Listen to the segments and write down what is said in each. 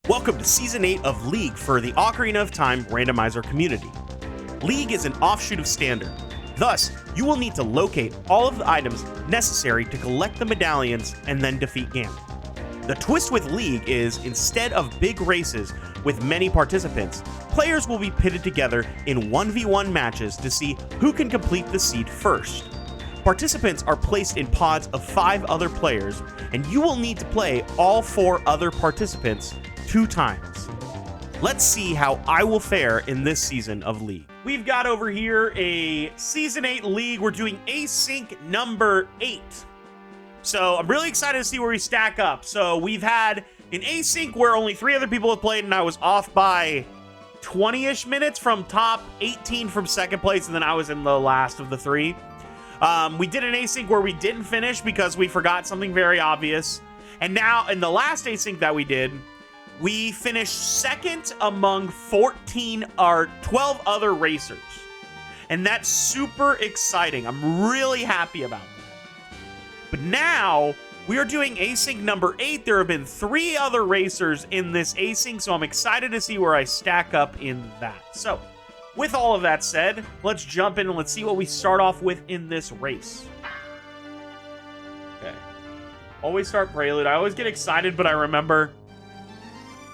Welcome to Season 8 of League for the Ocarina of Time Randomizer community. League is an offshoot of Standard. Thus, you will need to locate all of the items necessary to collect the medallions and then defeat Ganon. The twist with League is, instead of big races with many participants, players will be pitted together in 1v1 matches to see who can complete the seed first. Participants are placed in pods of 5 other players, and you will need to play all 4 other participants 2 times. Let's see how I will fare in this season of League. We've got over here a Season 8 League. We're doing Async number 8. So I'm really excited to see where we stack up. So we've had an Async where only 3 other people have played, and I was off by 20-ish minutes from top, 18 from second place, and then I was in the last of the 3. We did an Async where we didn't finish because we forgot something very obvious. And now, in the last Async that we did, we finished second among 12 other racers. And that's super exciting. I'm really happy about that. But now, we are doing Async number 8. There have been 3 other racers in this Async, so I'm excited to see where I stack up in that. So, with all of that said, let's jump in and let's see what we start off with in this race. Okay. Always start Prelude. I always get excited, but I remember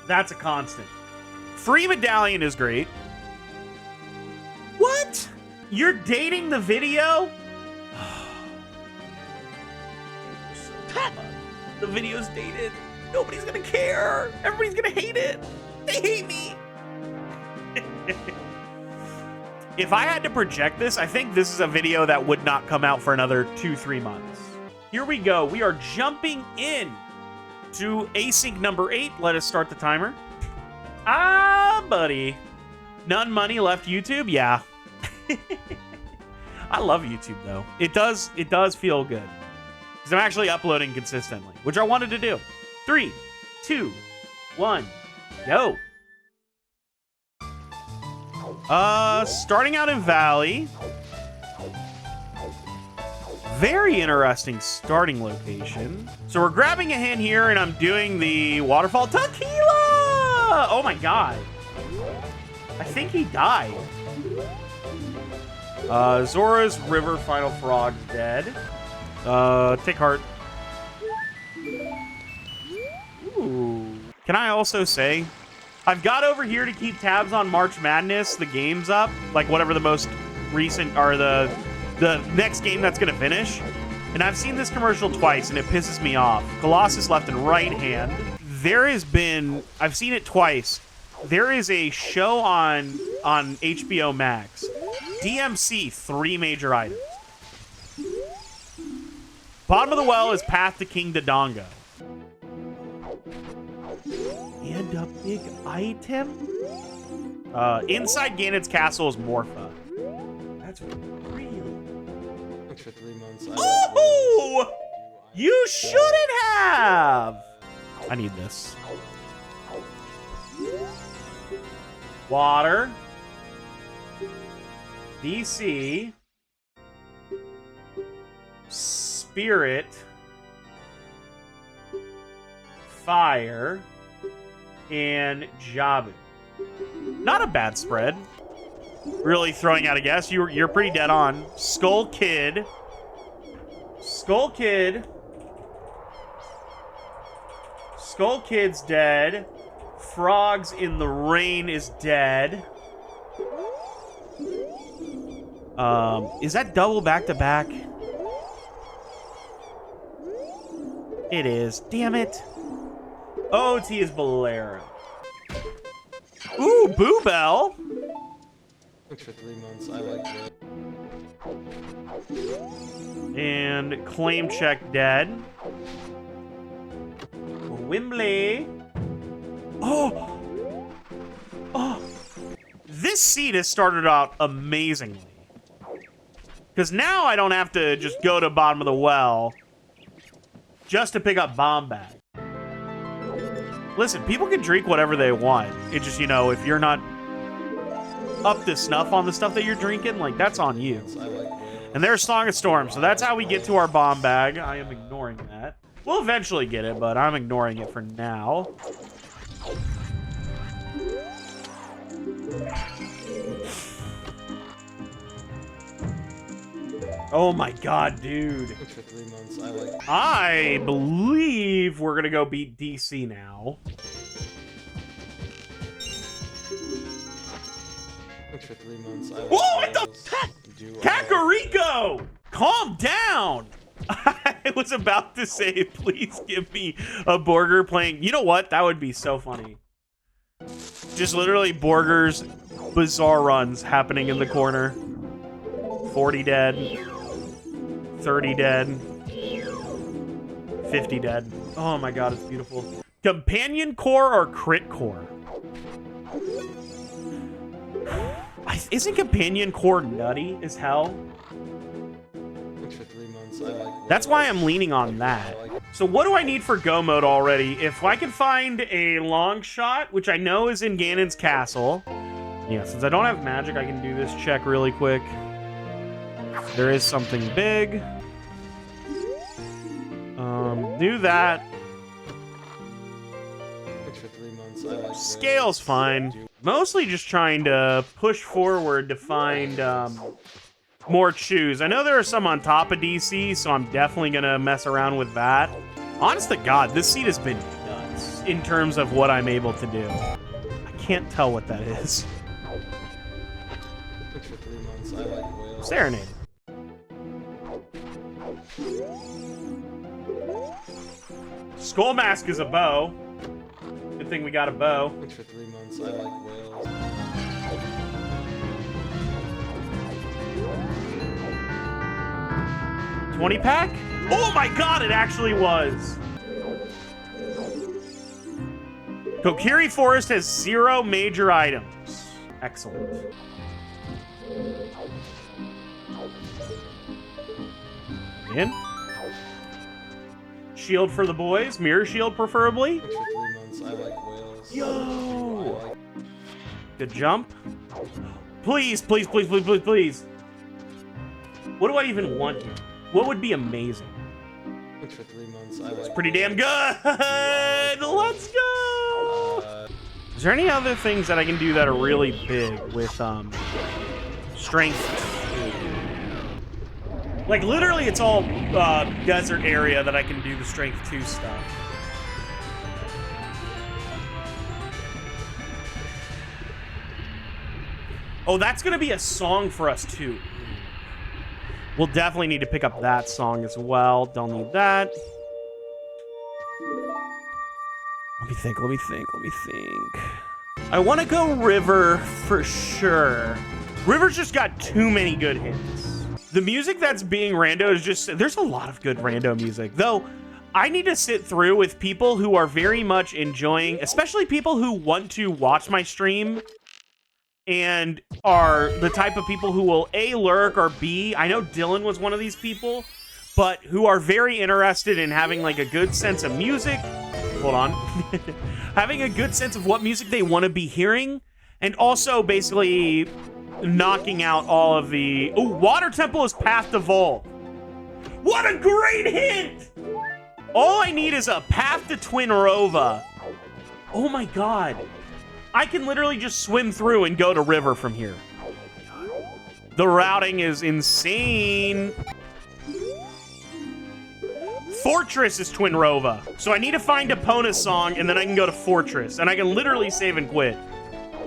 that's a constant. Free medallion is great. What? You're dating the video? The video's dated. Nobody's gonna care. Everybody's gonna hate it. They hate me. If I had to project this, I think this is a video that would not come out for another 2-3 months. Here we go. We are jumping in to Async number 8. Let us start the timer. Ah, buddy. None money left YouTube? Yeah. I love YouTube, though. It does feel good. Because I'm actually uploading consistently, which I wanted to do. 3, 2, 1, go. Starting out in Valley. Very interesting starting location. So we're grabbing a hand here, and I'm doing the Waterfall Tequila! Oh my god. I think he died. Zora's River Final Frog dead. Take heart. Ooh. Can I also say, I've got over here to keep tabs on March Madness, the games up, like whatever the most recent, or the next game that's gonna finish. And I've seen this commercial twice, and it pisses me off. Colossus left and right hand. There has been, I've seen it twice. There is a show on HBO Max. DMC, 3 major items. Bottom of the well is Path to King Dodongo. And a big item? Inside Ganon's castle is Morpha. That's really... For 3 months. Oh! You shouldn't have! I need this. Water. DC. Spirit. Fire. And Jabu. Not a bad spread. Really throwing out a guess. You're pretty dead on. Skull Kid. Skull Kid. Skull Kid's dead. Frogs in the Rain is dead. Is that double back-to-back? It is. Damn it. OT is Bolero. Ooh, Boo Bell. For 3 months, I like that. And Claim Check dead. Wimbley. Oh! Oh! This seed has started out amazingly. Because now I don't have to just go to bottom of the well just to pick up Bomb Bag. Listen, people can drink whatever they want. It just, you know, if you're not up to snuff on the stuff that you're drinking, like, that's on you. And there's Song of Storm, so that's how we get to our Bomb Bag. I am ignoring that. We'll eventually get it, but I'm ignoring it for now. Oh my god, dude. Thanks for 3 months. I like. I believe we're gonna go beat DC now. Thanks for 3 months. I like. Whoa, what the heck? Kakariko! Calm down! I was about to say, please give me a Borger playing. You know what? That would be so funny. Just literally Borger's bizarre runs happening in the corner. 40 dead. 30 dead. 50 dead. Oh my god, it's beautiful. Companion core or crit core? Isn't companion core nutty as hell? Thanks for 3 months. I like. That's why I'm leaning on that. So what do I need for go mode already? If I can find a long shot, which I know is in Ganon's castle. Yeah, since I don't have magic, I can do this check really quick. There is something big. Do that. Thanks for 3 months. I like. Scale's fine. Mostly just trying to push forward to find more chews. I know there are some on top of DC, so I'm definitely gonna mess around with that. Honest to God, this seed has been nuts in terms of what I'm able to do. I can't tell what that is. Thanks for 3 months. I like whales. Serenade. Skull Mask is a bow. Good thing we got a bow. Thanks for 3 months. I like whales. $20 pack? Oh my god, it actually was. Kokiri Forest has 0 major items. Excellent. In. Shield for the boys. Mirror shield, preferably. Thanks for 3 months. I like whales. Yo! I like. Good jump. Please, please, please, please, please, please. What do I even want here? What would be amazing? Thanks for 3 months. I like. Pretty damn good. Let's go. Is there any other things that I can do that are really big with strength? Like literally, it's all desert area that I can do the strength 2 stuff. Oh, that's gonna be a song for us too. We'll definitely need to pick up that song as well. Don't need that. Let me think, let me think, let me think. I want to go River for sure. River's just got too many good hits. The music that's being rando is just... There's a lot of good rando music. Though, I need to sit through with people who are very much enjoying... Especially people who want to watch my stream and are the type of people who will A, lurk, or B, I know Dylan was one of these people, but who are very interested in having like a good sense of music. Hold on. Having a good sense of what music they want to be hearing, and also basically knocking out all of the... Oh, Water Temple is Path to Vol. What a great hint! All I need is a Path to Twin Rova. Oh my god. I can literally just swim through and go to River from here. The routing is insane. Fortress is Twin Rova. So I need to find Epona's song, and then I can go to Fortress. And I can literally save and quit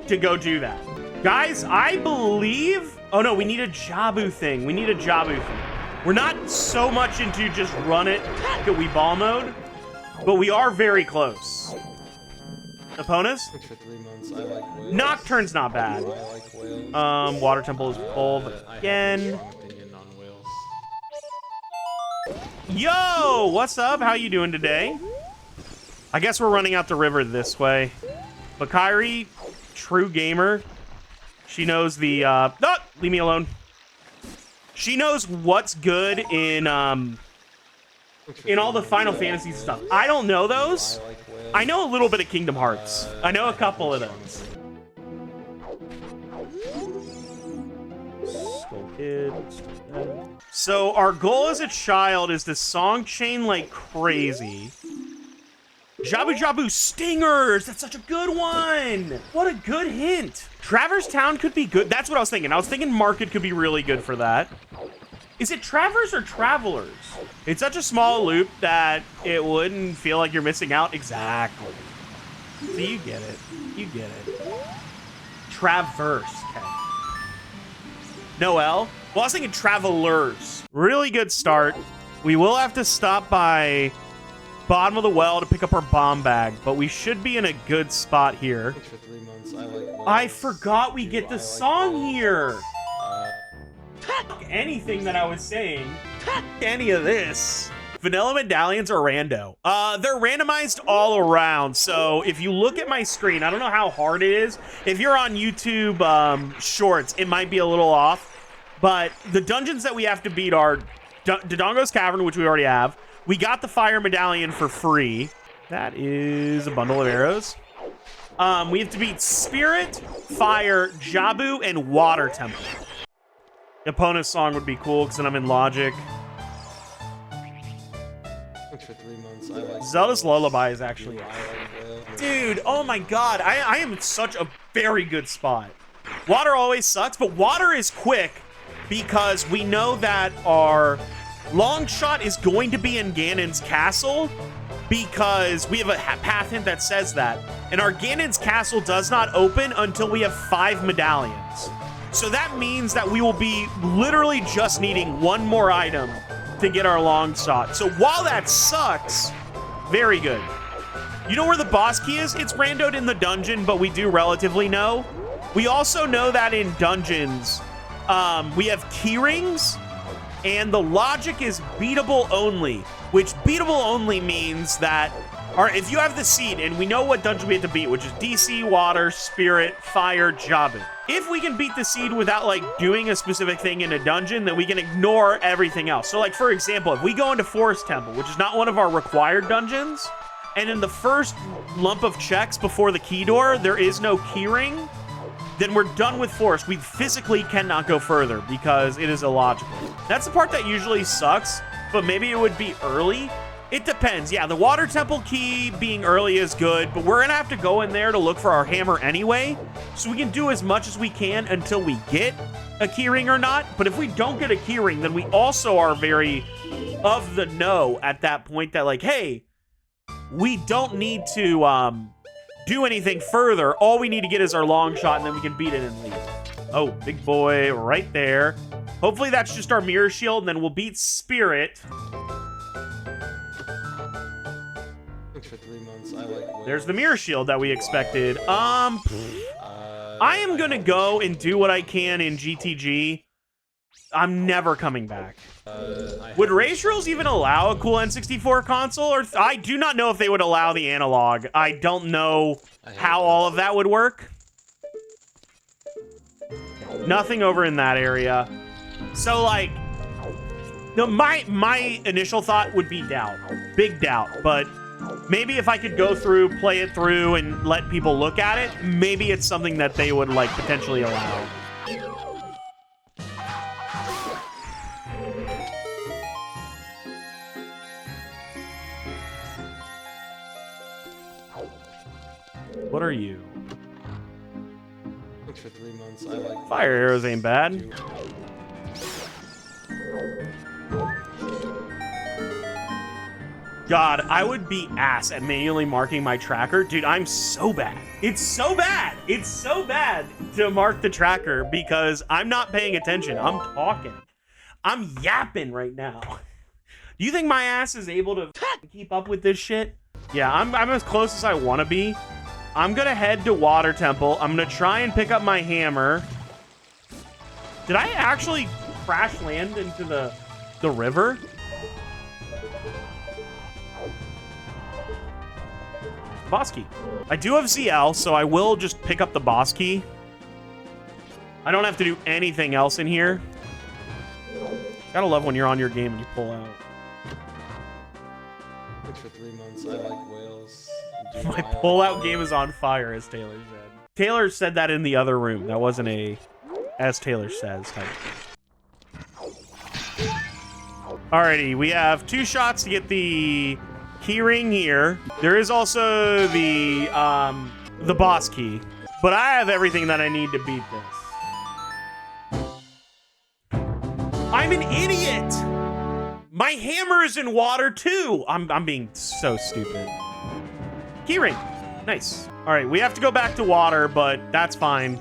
to go do that. Guys, I believe... Oh no, we need a Jabu thing. We need a Jabu thing. We're not so much into just run it that we ball mode, but we are very close. Epona's? Thanks for 3 months. I like whales. Nocturne's not bad. I like whales. Water Temple is full again. I have a strong opinion on whales. Yo, what's up? How you doing today? I guess we're running out the river this way. But Kyrie, true gamer, she knows the no, leave me alone. She knows what's good in all the Final Fantasy stuff. I don't know those. I know a little bit of Kingdom Hearts. I know a couple of those. Skull Kid. So our goal as a child is to song chain like crazy. Jabu Jabu Stingers! That's such a good one! What a good hint! Traverse Town could be good. That's what I was thinking. I was thinking Market could be really good for that. Is it Traverse or Travelers? It's such a small loop that it wouldn't feel like you're missing out. Exactly. So you get it. You get it. Traverse. Okay. Noel? Well, I was thinking Travelers. Really good start. We will have to stop by bottom of the well to pick up our bomb bag, but we should be in a good spot here. Thanks for 3 months. I like I forgot we get the song here. Anything that I was saying, any of this. Vanilla medallions are rando. They're randomized all around. So if you look at my screen, I don't know how hard it is. If you're on YouTube Shorts, it might be a little off. But the dungeons that we have to beat are Dodongo's Cavern, which we already have. We got the fire medallion for free. That is a bundle of arrows. We have to beat Spirit, Fire, Jabu, and Water Temple. Opponent's song would be cool because then I'm in Logic. Thanks for 3 months. I like Zelda's Lullaby is actually... I like whales. Dude, oh my god. I am in such a very good spot. Water always sucks, but water is quick because we know that our long shot is going to be in Ganon's castle because we have a path hint that says that. And our Ganon's castle does not open until we have 5 medallions. So that means that we will be literally just needing one more item to get our long shot. So while that sucks, very good. You know where the boss key is? It's randoed in the dungeon, but we do relatively know. We also know that in dungeons, we have key rings, and the logic is beatable only, which beatable only means that if you have the seed, and we know what dungeon we have to beat, which is DC, Water, Spirit, Fire, Jabu. If we can beat the seed without like doing a specific thing in a dungeon, then we can ignore everything else. So like, for example, if we go into Forest Temple, which is not one of our required dungeons, and in the first lump of checks before the key door, there is no key ring, then we're done with Forest. We physically cannot go further because it is illogical. That's the part that usually sucks, but maybe it would be early. It depends. Yeah, the Water Temple key being early is good, but we're gonna have to go in there to look for our hammer anyway, so we can do as much as we can until we get a key ring or not. But if we don't get a key ring, then we also are very of the know at that point that like, hey, we don't need to do anything further. All we need to get is our long shot, and then we can beat it and leave. Oh, big boy right there. Hopefully that's just our mirror shield, and then we'll beat Spirit. Thanks for 3 months. I like whales. There's the mirror shield that we expected. I am gonna go and do what I can in GTG. I'm never coming back. Would Race Rules even allow a cool N64 console? Or I do not know if they would allow the analog. I don't know how all of that would work. Nothing over in that area. So like, no, my initial thought would be doubt, big doubt. But maybe if I could go through, play it through, and let people look at it, maybe it's something that they would like potentially allow. What are you? Thanks for 3 months. I like Fire arrows ain't bad. God, I would be ass at manually marking my tracker. Dude, I'm so bad. It's so bad. It's so bad to mark the tracker because I'm not paying attention. I'm talking. I'm yapping right now. Do you think my ass is able to keep up with this shit? Yeah, I'm as close as I want to be. I'm gonna head to Water Temple. I'm gonna try and pick up my hammer. Did I actually crash land into the river? Boss key. I do have ZL, so I will just pick up the boss key. I don't have to do anything else in here. Gotta love when you're on your game and you pull out. Thanks for 3 months. I like whales. My pullout game is on fire, as Taylor said. Taylor said that in the other room. That wasn't a, as Taylor says, type. Alrighty, we have 2 shots to get the key ring here. There is also the boss key, but I have everything that I need to beat this. I'm an idiot. My hammer is in water too. I'm being so stupid. Keyring. Nice. All right, we have to go back to water, but that's fine.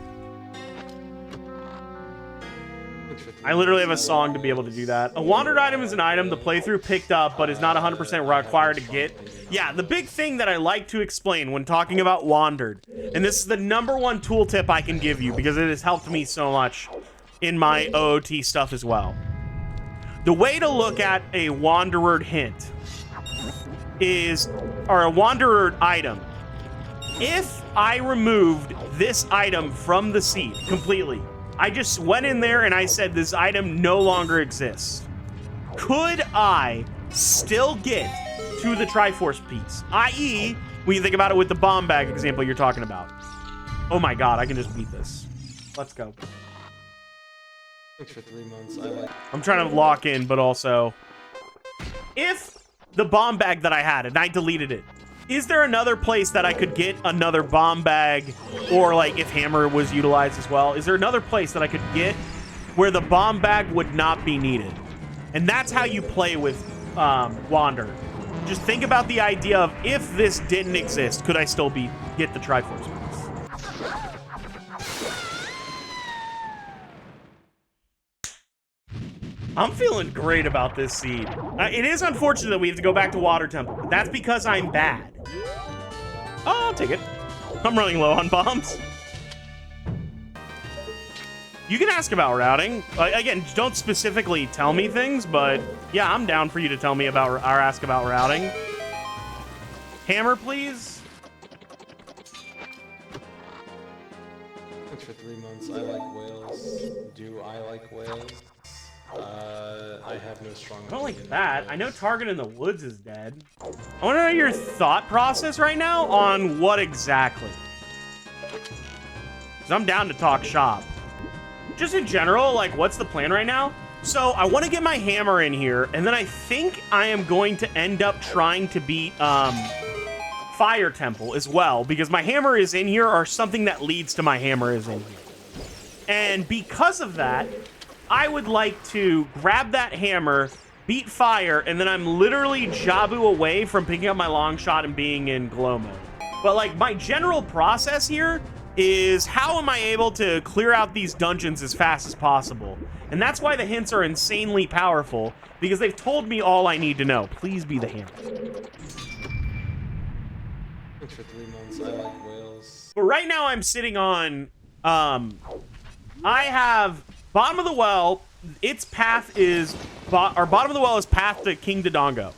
I literally have a song to be able to do that. A wandered item is an item the playthrough picked up, but is not 100% required to get. Yeah, the big thing that I like to explain when talking about wandered, and this is the #1 tooltip I can give you because it has helped me so much in my OOT stuff as well. The way to look at a wanderer hint is, or a wanderer item, if I removed this item from the seed completely, I just went in there and I said this item no longer exists, could I still get to the Triforce piece? I.e., when you think about it with the bomb bag example you're talking about. Oh my god, I can just beat this. Let's go. Thanks for 3 months. I like. I'm trying to lock in, but also, if the bomb bag that I had and I deleted it, is there another place that I could get another bomb bag, or like if hammer was utilized as well? Is there another place that I could get where the bomb bag would not be needed? And that's how you play with Wander. Just think about the idea of, if this didn't exist, could I still get the Triforce piece? I'm feeling great about this seed. It is unfortunate that we have to go back to Water Temple, but that's because I'm bad. Oh, I'll take it. I'm running low on bombs. You can ask about routing. Again, don't specifically tell me things, but yeah, I'm down for you to tell me about or ask about routing. Hammer, please. Thanks for 3 months. I like whales. Do I like whales? I have no strong. I don't like that. I know Target in the Woods is dead. I want to know your thought process right now on what exactly. Because I'm down to talk shop. Just in general, like, what's the plan right now? So I want to get my hammer in here, and then I think I am going to end up trying to beat Fire Temple as well, because my hammer is in here, or something that leads to my hammer is in here. And because of that, I would like to grab that hammer, beat fire, and then I'm literally Jabu away from picking up my long shot and being in glow mode. But like, my general process here is, how am I able to clear out these dungeons as fast as possible? And that's why the hints are insanely powerful, because they've told me all I need to know. Please be the hammer. Thanks for 3 months. I like whales. But right now I'm sitting on, I have bottom of the well. Its path is, bottom of the well is path to King Dodongo.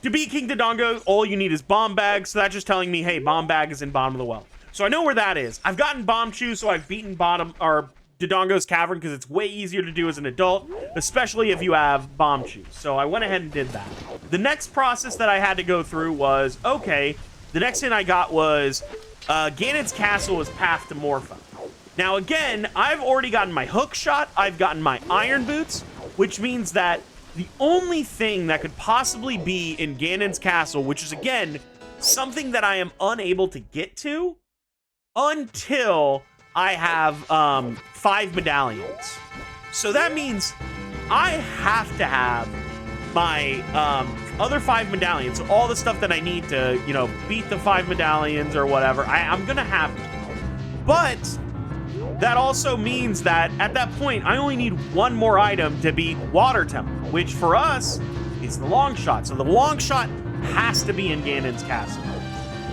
To beat King Dodongo, all you need is bomb bag. So that's just telling me, hey, bomb bag is in bottom of the well. So I know where that is. I've gotten bomb chew, so I've beaten Dodongo's cavern, because it's way easier to do as an adult, especially if you have bomb chew. So I went ahead and did that. The next process that I had to go through was, okay, the next thing I got was Ganon's castle is path to Morpha. Now again, I've already gotten my hook shot, I've gotten my iron boots, which means that the only thing that could possibly be in Ganon's castle, which is again something that I am unable to get to until I have 5 medallions. So that means I have to have my other 5 medallions, so all the stuff that I need to, you know, beat the 5 medallions or whatever. I'm gonna have them. But that also means that at that point, I only need 1 more item to beat Water Temple, which for us is the long shot. So the long shot has to be in Ganon's castle.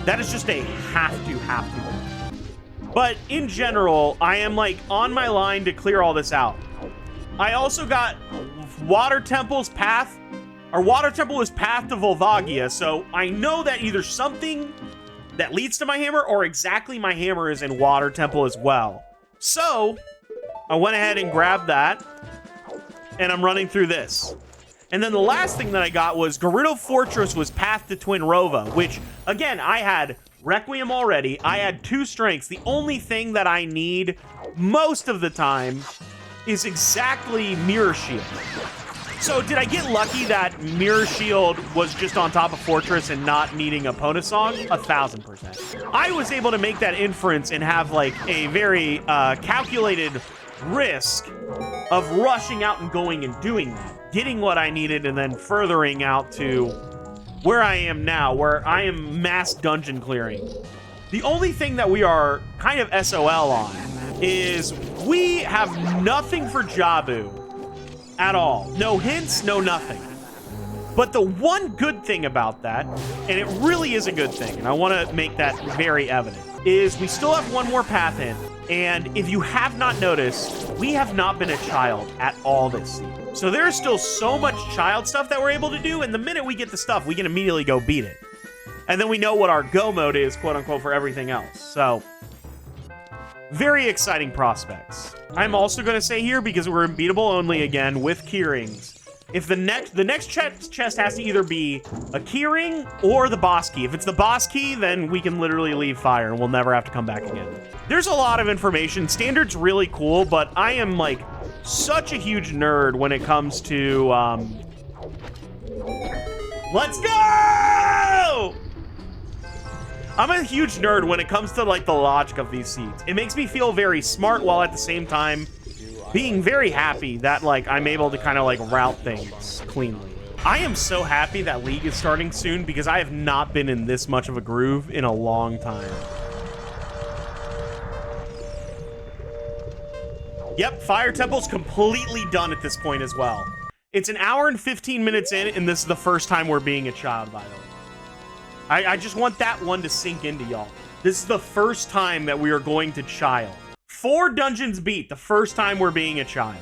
That is just a have to. But in general, I am like on my line to clear all this out. I also got Water Temple's path, or Water Temple is path to Volvagia, so I know that either something that leads to my hammer or exactly my hammer is in Water Temple as well. So I went ahead and grabbed that, and I'm running through this. And then the last thing that I got was Gerudo Fortress was path to Twin Rova, which again, I had Requiem already. I had 2 strengths. The only thing that I need most of the time is exactly Mirror Shield. So did I get lucky that Mirror Shield was just on top of Fortress and not needing a Pona Song? 1000%. I was able to make that inference and have like a very calculated risk of rushing out and going and doing that, getting what I needed, and then furthering out to where I am now, where I am mass dungeon clearing. The only thing that we are kind of SOL on is we have nothing for Jabu at all. No hints, no nothing. But the one good thing about that, and it really is a good thing, and I want to make that very evident, is we still have one more path in. And if you have not noticed, we have not been a child at all this season. So there's still so much child stuff that we're able to do, and the minute we get the stuff, we can immediately go beat it. And then we know what our go mode is, quote unquote, for everything else. So, very exciting prospects. I'm also going to say here, because we're unbeatable only again with keyrings, if the next chest has to either be a keyring or the boss key. If it's the boss key, then we can literally leave fire and we'll never have to come back again. There's a lot of information. Standard's really cool, but I am like such a huge nerd when it comes to let's go! I'm a huge nerd when it comes to like the logic of these seeds. It makes me feel very smart while at the same time being very happy that like I'm able to kind of like route things cleanly. I am so happy that League is starting soon because I have not been in this much of a groove in a long time. Yep, Fire Temple's completely done at this point as well. It's an hour and 15 minutes in, and this is the first time we're being a child, by the way. I just want that one to sink into y'all. This is the first time that we are going to child. 4 dungeons beat, the first time we're being a child.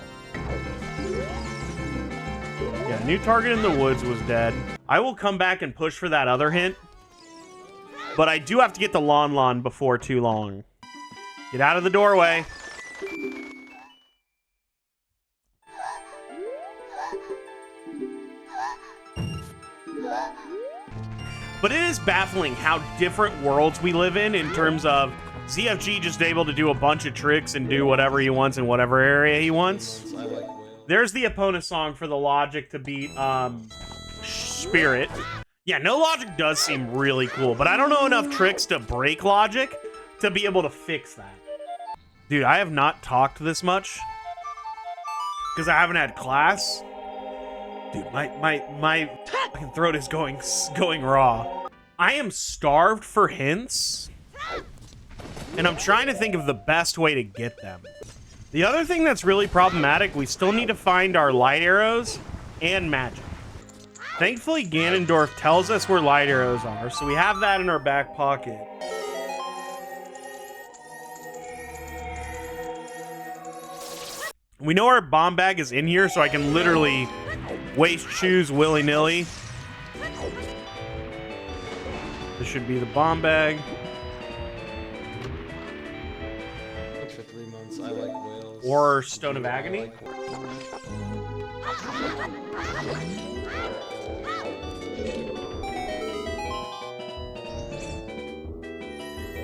Yeah, new target in the woods was dead. I will come back and push for that other hint. But I do have to get the Lon before too long. Get out of the doorway. But it is baffling how different worlds we live in terms of ZFG just able to do a bunch of tricks and do whatever he wants in whatever area he wants. There's the opponent song for the logic to beat Spirit. Yeah, no logic does seem really cool, but I don't know enough tricks to break logic to be able to fix that. Dude, I have not talked this much because I haven't had class. Dude, my fucking throat is going raw. I am starved for hints, and I'm trying to think of the best way to get them. The other thing that's really problematic, we still need to find our light arrows and magic. Thankfully, Ganondorf tells us where light arrows are, so we have that in our back pocket. We know our bomb bag is in here, so I can literally waste choose willy-nilly. This should be the bomb bag. For 3 months, I like whales. Or Stone of Agony.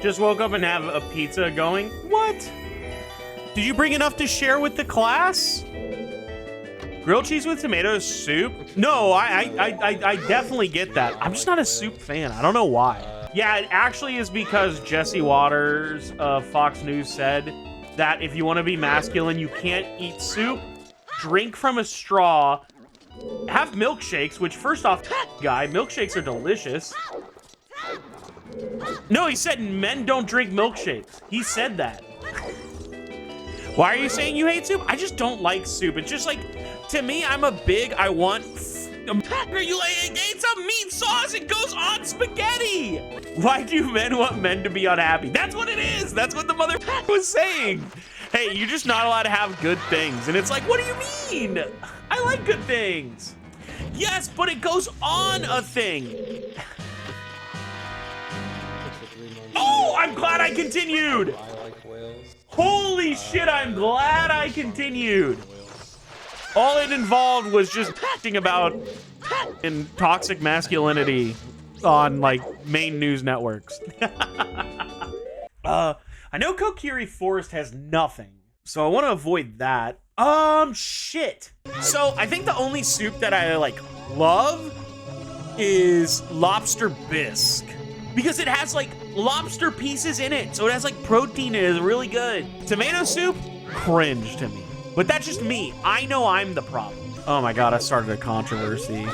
Just woke up and have a pizza going. What? Did you bring enough to share with the class? Grilled cheese with tomato soup? No, I definitely get that. I'm just not a soup fan. I don't know why. Yeah, it actually is because Jesse Waters of Fox News said that if you want to be masculine, you can't eat soup, drink from a straw, have milkshakes, which first off, guy, milkshakes are delicious. No, he said men don't drink milkshakes. He said that. Why are you saying you hate soup? I just don't like soup. It's just like, to me, I want, you ate some meat sauce, it goes on spaghetti. Why do men want men to be unhappy? That's what it is. That's what the mother was saying. Hey, you're just not allowed to have good things. And it's like, what do you mean? I like good things. Yes, but it goes on a thing. Oh, I'm glad I continued. Holy shit, I'm glad I continued. All it involved was just talking about toxic masculinity on like main news networks. I know Kokiri Forest has nothing, so I want to avoid that. Shit. So I think the only soup that I like love is lobster bisque. Because it has like lobster pieces in it, so it has like protein in it. It's really good. Tomato soup, cringe to me. But that's just me. I know I'm the problem. Oh my God, I started a controversy.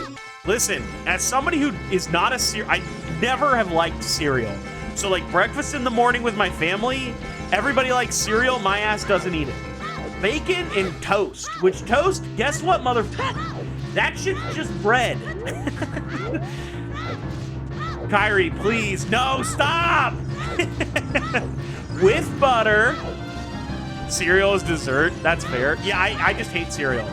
Listen, as somebody who is not a cereal, I never have liked cereal. So like breakfast in the morning with my family, everybody likes cereal, my ass doesn't eat it. Bacon and toast, which toast, guess what, that shit's just bread. Kyrie, please, no, stop! With butter. Cereal is dessert, that's fair. Yeah, I just hate cereal.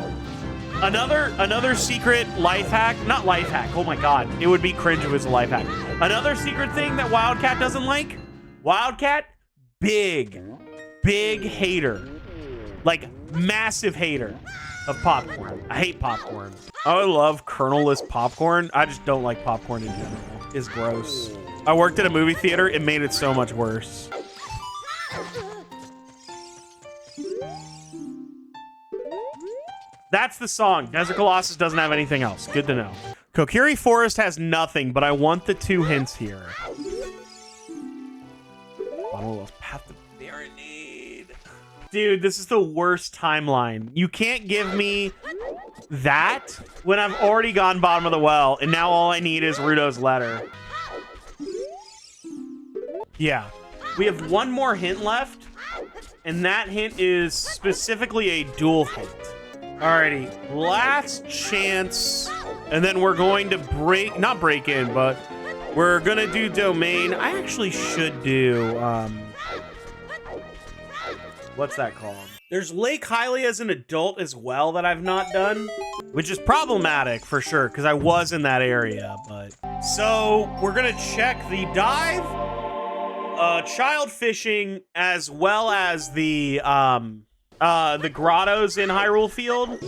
Another secret life hack, not life hack, oh my God, it would be cringe if it was a life hack. Another secret thing that Wildcat doesn't like, Wildcat, big hater. Like, massive hater of popcorn. I hate popcorn. I love kernelless popcorn. I just don't like popcorn in general. It's gross. I worked at a movie theater. It made it so much worse. That's the song. Desert Colossus doesn't have anything else. Good to know. Kokiri Forest has nothing, but I want the 2 hints here. Bottom of Path to Marinade. Dude, this is the worst timeline. You can't give me that when I've already gone bottom of the well, and now all I need is Rudo's letter. Yeah. We have 1 more hint left, and that hint is specifically a dual hint. Alrighty, last chance, and then we're going to not break in, but we're gonna do domain. I actually should do, what's that called? There's Lake Hylia as an adult as well that I've not done, which is problematic for sure, because I was in that area, but. So, we're gonna check the dive, child fishing, as well as the grottos in Hyrule Field.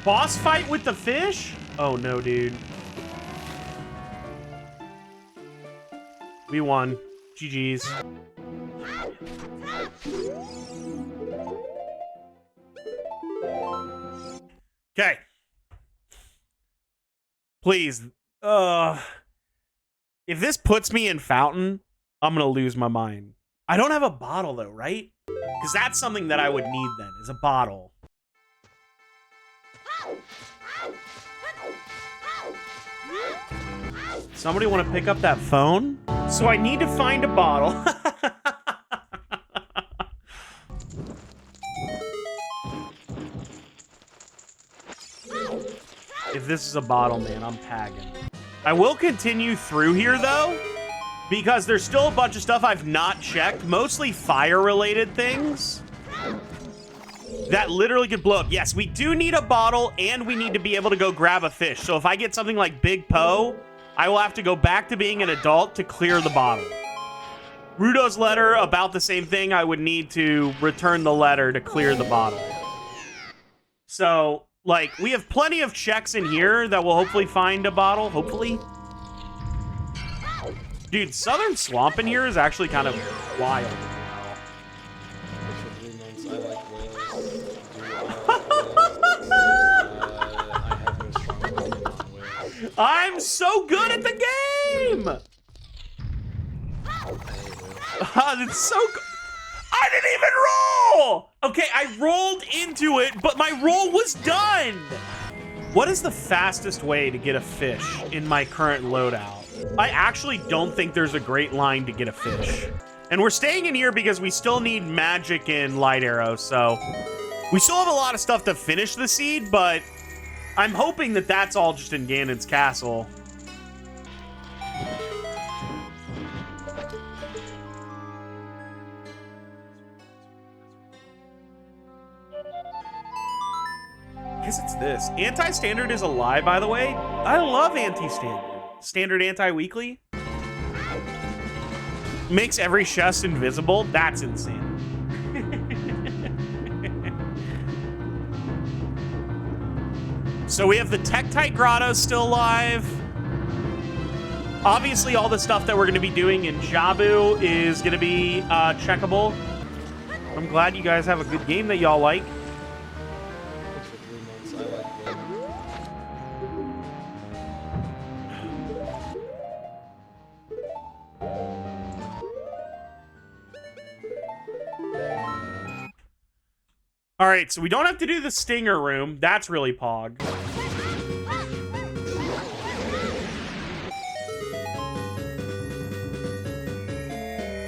Boss fight with the fish? Oh no, dude. We won. GG's. Okay. Please. If this puts me in Fountain, I'm gonna lose my mind. I don't have a bottle though, right? Because that's something that I would need then, is a bottle. Somebody want to pick up that phone? So I need to find a bottle. If this is a bottle, man, I'm tagging. I will continue through here, though, because there's still a bunch of stuff I've not checked, mostly fire-related things that literally could blow up. Yes, we do need a bottle, and we need to be able to go grab a fish. So if I get something like Big Poe, I will have to go back to being an adult to clear the bottle. Rudo's letter, about the same thing. I would need to return the letter to clear the bottle. So, like, we have plenty of checks in here that will hopefully find a bottle. Hopefully. Dude, Southern Swamp in here is actually kind of wild. I'm so good at the game! It's so good. I didn't even roll! Okay, I rolled into it, but my roll was done! What is the fastest way to get a fish in my current loadout? I actually don't think there's a great line to get a fish. And we're staying in here because we still need magic and light arrow, so we still have a lot of stuff to finish the seed, but I'm hoping that that's all just in Ganon's castle. I guess it's this. Anti-standard is a lie, by the way. I love anti-standard. Standard anti-weekly. Makes every chest invisible. That's insane. So we have the Tektite Grotto still alive. Obviously, all the stuff that we're going to be doing in Jabu is going to be checkable. I'm glad you guys have a good game that y'all like. Thanks for 3 months. I like whales. All right, so we don't have to do the stinger room. That's really pog.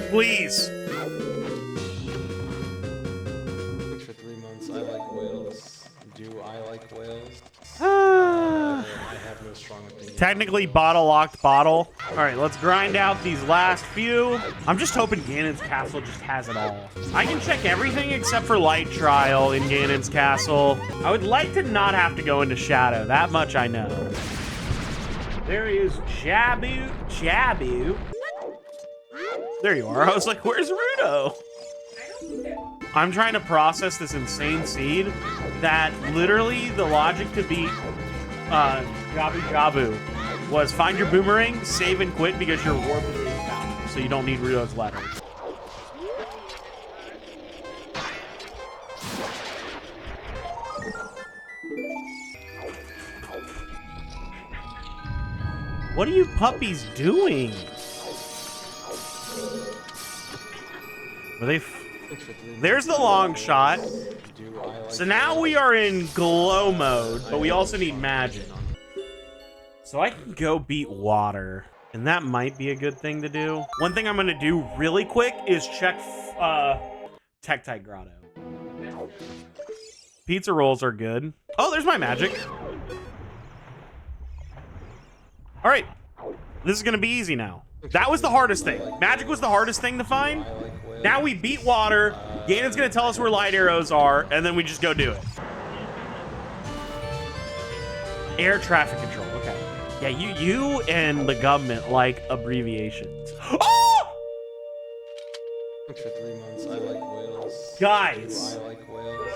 Please. Thanks for 3 months. I like whales. Do I like whales? I have no strong opinion. Technically bottle-locked bottle. All right, let's grind out these last few. I'm just hoping Ganon's Castle just has it all. I can check everything except for Light Trial in Ganon's Castle. I would like to not have to go into Shadow. That much I know. There is Jabu. Jabu. There you are. I was like, where's Rudo? I'm trying to process this insane seed that literally the logic to beat Jabu Jabu was find your boomerang, save and quit because your warp is inbound, so you don't need Rudo's letter. What are you puppies doing? Are they? There's the long shot. So now we are in glow mode, but we also need magic. So I can go beat water, and that might be a good thing to do. One thing I'm gonna do really quick is check Tektite Grotto. Pizza rolls are good. Oh, there's my magic. All right, this is gonna be easy now. That was the hardest thing. Magic was the hardest thing to find. Now we beat water. Ganon's gonna tell us where light arrows are, and then we just go do it. Air traffic control, okay. Yeah, you and the government like abbreviations. Oh! Thanks for 3 months. I like whales. Guys. Do I like whales?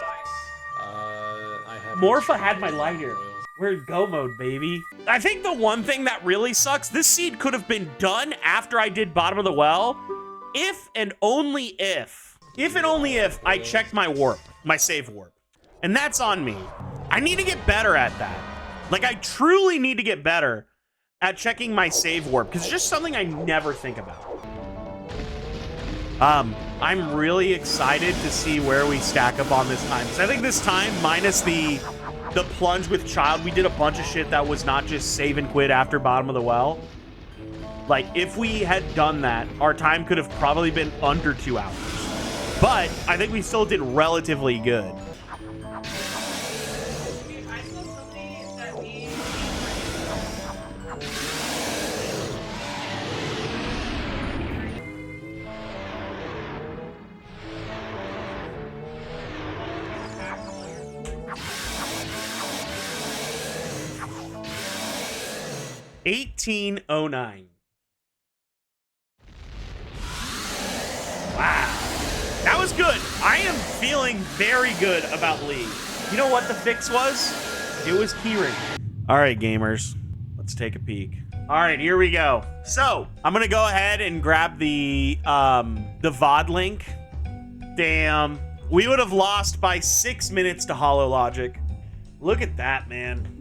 I have Morpha had my light arrows. We're in go mode, baby. I think the one thing that really sucks, this seed could have been done after I did bottom of the well, if and only if I checked my warp, my save warp. And that's on me. I need to get better at that. Like, I truly need to get better at checking my save warp, because it's just something I never think about. I'm really excited to see where we stack up on this time. Because I think this time, minus the plunge with child, we did a bunch of shit that was not just save and quit after bottom of the well. Like, if we had done that, our time could have probably been under 2 hours. But I think we still did relatively good. I saw somebody that we 1809. Wow. That was good. I am feeling very good about League. You know what the fix was? It was keyring. All right, gamers. Let's take a peek. All right, here we go. So, I'm going to go ahead and grab the VOD link. Damn. We would have lost by 6 minutes to Hollow Logic. Look at that, man.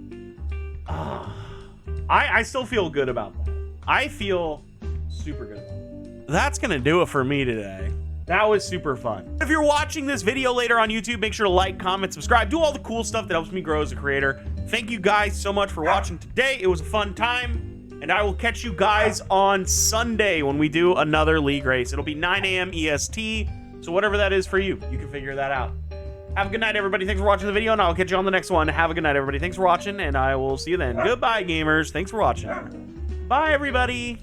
I still feel good about that. I feel super good about that. That's going to do it for me today. That was super fun. If you're watching this video later on YouTube, make sure to like, comment, subscribe, do all the cool stuff that helps me grow as a creator. Thank you guys so much for watching today. It was a fun time, and I will catch you guys on Sunday when we do another League race. It'll be 9 a.m. EST, so whatever that is for you, you can figure that out. Have a good night, everybody. Thanks for watching the video, and I'll catch you on the next one. Have a good night, everybody. Thanks for watching, and I will see you then. Goodbye, gamers. Thanks for watching. Bye, everybody.